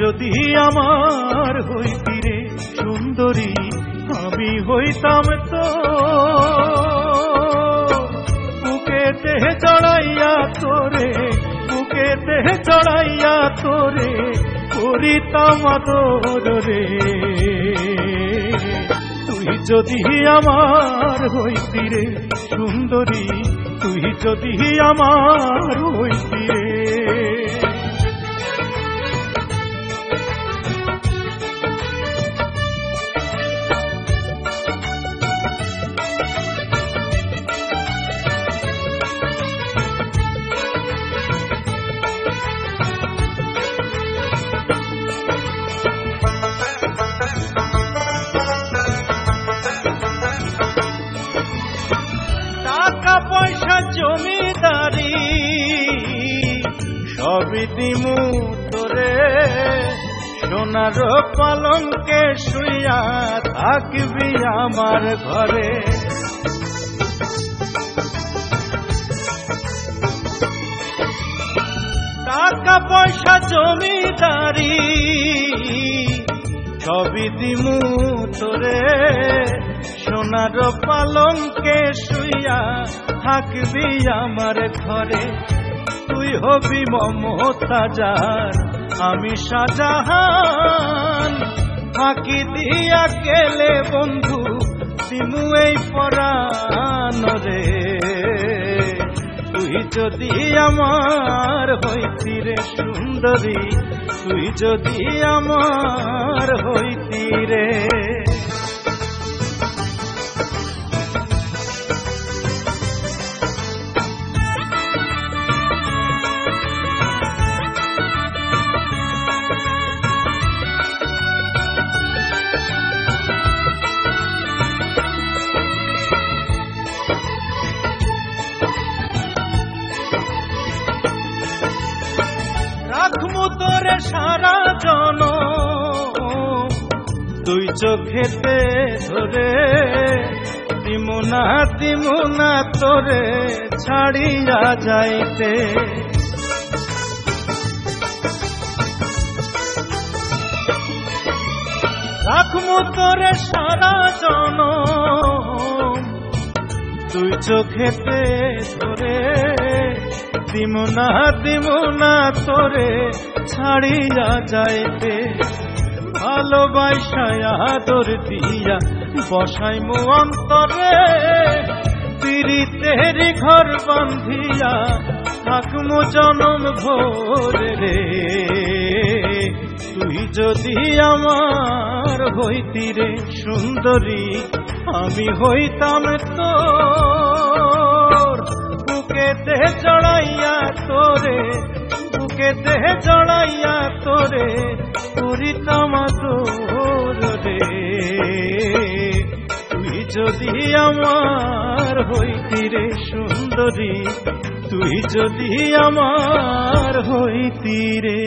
যদি আমার হইতি রে সুন্দরী, আমি হইতাম তো বুকেতে চড়াইয়া তোরে, বুকেতে চড়াইয়া তোরে করিতাম আদর রে। তুই যদি আমার হইতি রে সুন্দরী, তুই যদি আমার হইতি রে। পয়সা জমিদারি সবই দিমু তোরে, সোনার পালঙ্কে শুইয়া থাকবি আমার ঘরে। টাকা পয়সা জমিদারি সবই দিমু তোরে, সোনার পালঙ্কে শুইয়া থাকবি আমার ঘরে। তুই হবি মমতাজার, আমি শাহজাহান, ফাঁকি দিয়া গেলে বন্ধু দিমু এই পরাণ রে। তুই যদি আমার হইতি রে সুন্দরী, তুই যদি আমার হইতি রে। রাখমু তোরে সারা জনম দুই চোখেতে ধরে, দিমু না তোরে ছাড়িয়া যাইতে। রাখমু তোরে সারা জনম দুই চোখেতে ধরে, দিমু না তোরে ছাড়িয়া যাইতে। ভালোবাসায় আদর দিয়া বসাইমু অন্তরে, পিরিতের ঘর বান্ধিয়া থাকমু জনম ভোরে রে। তুই যদি আমার হইতি রে সুন্দরী, আমি হইতাম তোর বুকেতে চড়াইয়া তোরে, বুকেতে চড়াইয়া তোরে করিতাম আদর রে। তুই যদি আমার হইতি রে সুন্দরী, তুই যদি আমার হইতি রে।